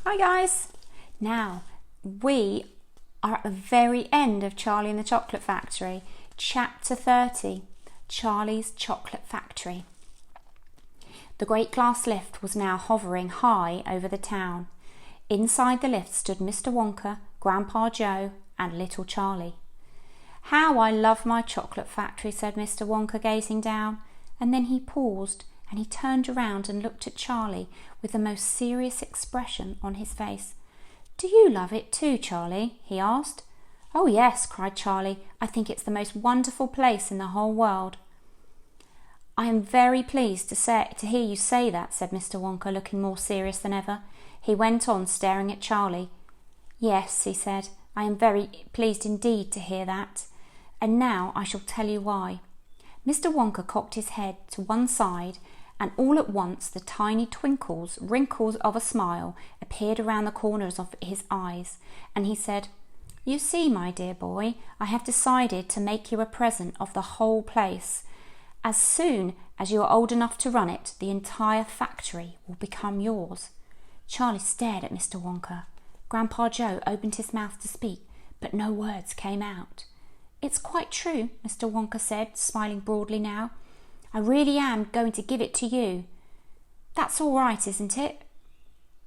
Hi guys! Now, we are at the very end of Charlie and the Chocolate Factory, Chapter 30, Charlie's Chocolate Factory. The great glass lift was now hovering high over the town. Inside the lift stood Mr. Wonka, Grandpa Joe and little Charlie. "How I love my chocolate factory," said Mr. Wonka, gazing down, and then he paused and he turned around and looked at Charlie with the most serious expression on his face. "Do you love it too, Charlie?" he asked. "Oh yes," cried Charlie. "I think it's the most wonderful place in the whole world." "I am very pleased to hear you say that," said Mr. Wonka, looking more serious than ever. He went on staring at Charlie. "Yes," he said, "I am very pleased indeed to hear that. And now I shall tell you why." Mr. Wonka cocked his head to one side, and all at once the tiny wrinkles of a smile appeared around the corners of his eyes, and he said, "You see, my dear boy, I have decided to make you a present of the whole place. As soon as you are old enough to run it, the entire factory will become yours." Charlie stared at Mr. Wonka. Grandpa Joe opened his mouth to speak, but no words came out. "It's quite true," Mr. Wonka said, smiling broadly now. "I really am going to give it to you. That's all right, isn't it?"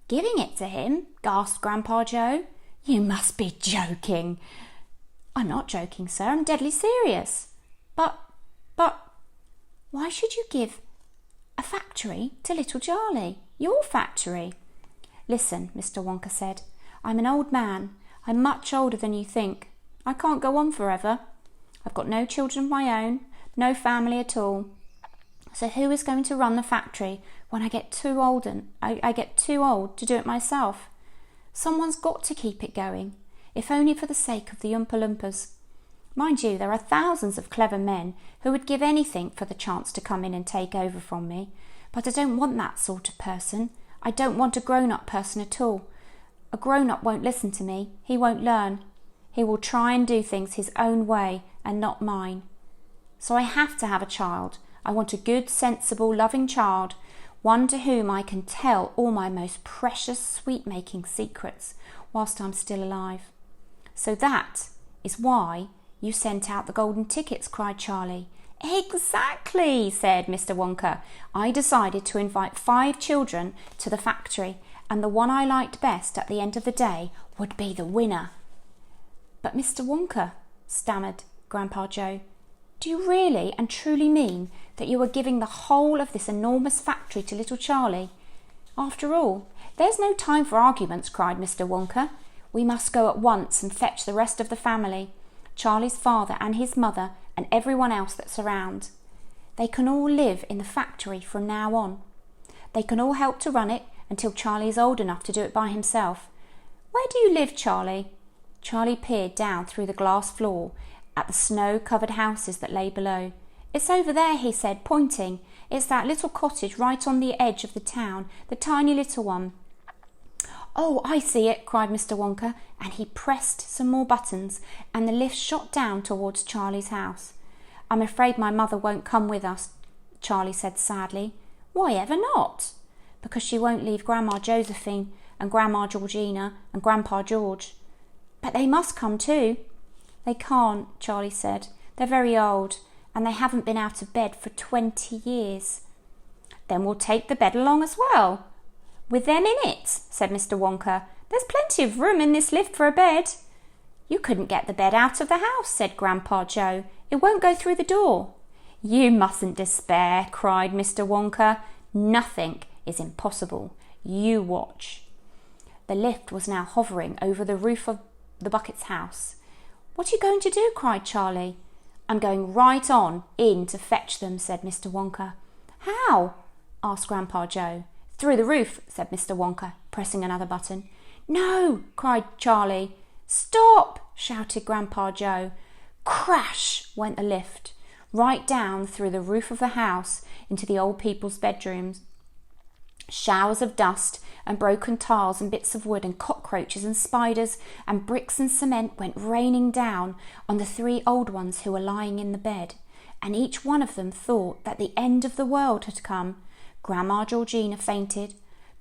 "Giving it to him?" gasped Grandpa Joe. "You must be joking." "I'm not joking, sir. I'm deadly serious." But, why should you give a factory to little Charlie? Your factory?" "Listen," Mr. Wonka said. "I'm an old man. I'm much older than you think. I can't go on forever. I've got no children of my own, no family at all. So who is going to run the factory when I get too old to do it myself? Someone's got to keep it going, if only for the sake of the Oompa Loompas. Mind you, there are thousands of clever men who would give anything for the chance to come in and take over from me, but I don't want that sort of person. I don't want a grown-up person at all. A grown-up won't listen to me. He won't learn. He will try and do things his own way and not mine. So I have to have a child. I want a good, sensible, loving child, one to whom I can tell all my most precious sweet-making secrets whilst I'm still alive." "So that is why you sent out the golden tickets," cried Charlie. "Exactly," said Mr. Wonka. "I decided to invite 5 children to the factory, and the one I liked best at the end of the day would be the winner." "But Mr. Wonka," stammered Grandpa Joe, "do you really and truly mean that you are giving the whole of this enormous factory to little Charlie? After all, there's no time for arguments," cried Mr. Wonka. "We must go at once and fetch the rest of the family, Charlie's father and his mother and everyone else that's around. They can all live in the factory from now on. They can all help to run it until Charlie is old enough to do it by himself. Where do you live, Charlie?" Charlie peered down through the glass floor at the snow-covered houses that lay below. "It's over there," he said, pointing. "It's that little cottage right on the edge of the town, the tiny little one." "Oh, I see it," cried Mr. Wonka, and he pressed some more buttons, and the lift shot down towards Charlie's house. "I'm afraid my mother won't come with us," Charlie said sadly. "Why ever not?" "Because she won't leave Grandma Josephine and Grandma Georgina and Grandpa George." "But they must come too." "They can't," Charlie said. "They're very old, and they haven't been out of bed for 20 years. "Then we'll take the bed along as well." "With them in it," said Mr. Wonka. "There's plenty of room in this lift for a bed." "You couldn't get the bed out of the house," said Grandpa Joe. "It won't go through the door." "You mustn't despair," cried Mr. Wonka. "Nothing is impossible. You watch." The lift was now hovering over the roof of the Bucket's house. "What are you going to do?" cried Charlie. "I'm going right on in to fetch them," said Mr. Wonka. "How?" asked Grandpa Joe. "Through the roof," said Mr. Wonka, pressing another button. "No!" cried Charlie. "Stop!" shouted Grandpa Joe. Crash went the lift, right down through the roof of the house into the old people's bedrooms. Showers of dust and broken tiles and bits of wood and cockroaches and spiders and bricks and cement went raining down on the 3 old ones who were lying in the bed, and each one of them thought that the end of the world had come. Grandma Georgina fainted,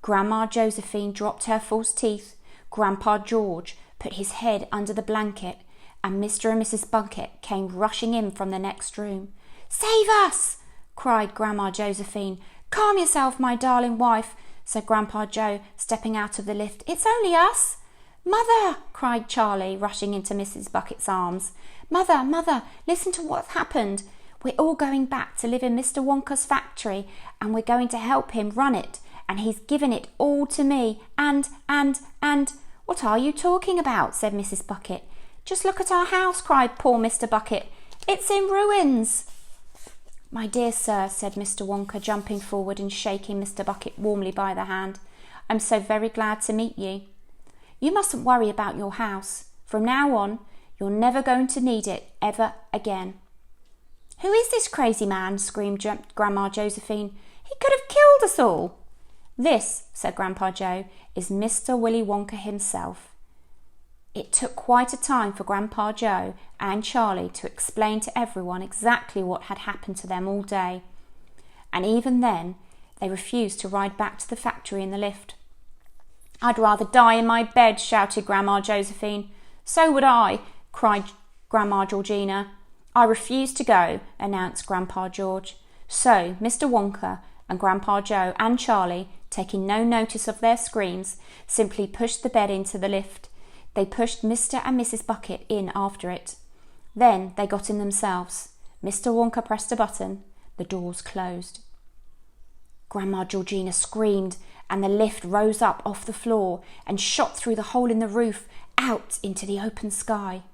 Grandma Josephine dropped her false teeth. Grandpa George put his head under the blanket, and Mr. and Mrs. Bucket came rushing in from the next room. "Save us!" cried Grandma Josephine. "Calm yourself, my darling wife," said Grandpa Joe, stepping out of the lift. "It's only us." "Mother!" cried Charlie, rushing into Mrs. Bucket's arms. Mother, listen to what's happened. We're all going back to live in Mr. Wonka's factory, and we're going to help him run it, and he's given it all to me, and... What are you talking about?" said Mrs. Bucket. "Just look at our house," cried poor Mr. Bucket. "It's in ruins." "My dear sir," said Mr. Wonka, jumping forward and shaking Mr. Bucket warmly by the hand, "I'm so very glad to meet you. You mustn't worry about your house. From now on, you're never going to need it ever again." "Who is this crazy man?" screamed Grandma Josephine. "He could have killed us all." "This," said Grandpa Joe, "is Mr. Willy Wonka himself." It took quite a time for Grandpa Joe and Charlie to explain to everyone exactly what had happened to them all day, and even then they refused to ride back to the factory in the lift. "I'd rather die in my bed," shouted Grandma Josephine. "So would I," cried Grandma Georgina. "I refuse to go," announced Grandpa George. So Mr. Wonka and Grandpa Joe and Charlie, taking no notice of their screams, simply pushed the bed into the lift. They pushed Mr. and Mrs. Bucket in after it. Then they got in themselves. Mr. Wonka pressed a button. The doors closed. Grandma Georgina screamed, and the lift rose up off the floor and shot through the hole in the roof out into the open sky.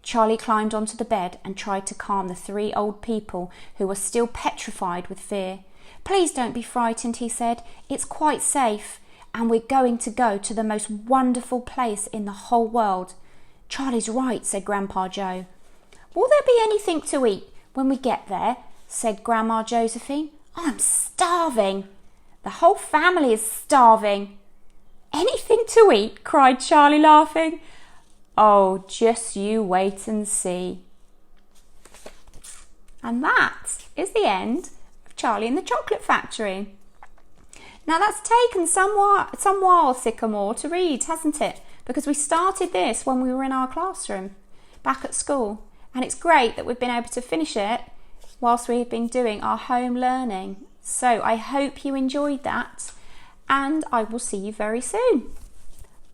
Charlie climbed onto the bed and tried to calm the three old people who were still petrified with fear. "Please don't be frightened," he said. "It's quite safe, and we're going to go to the most wonderful place in the whole world." "Charlie's right," said Grandpa Joe. "Will there be anything to eat when we get there?" said Grandma Josephine. "I'm starving." "The whole family is starving." "Anything to eat?" cried Charlie, laughing. "Oh, just you wait and see." And that is the end of Charlie and the Chocolate Factory. Now that's taken some while, Sycamore, to read, hasn't it? Because we started this when we were in our classroom back at school, and it's great that we've been able to finish it whilst we've been doing our home learning. So I hope you enjoyed that, and I will see you very soon.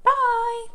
Bye!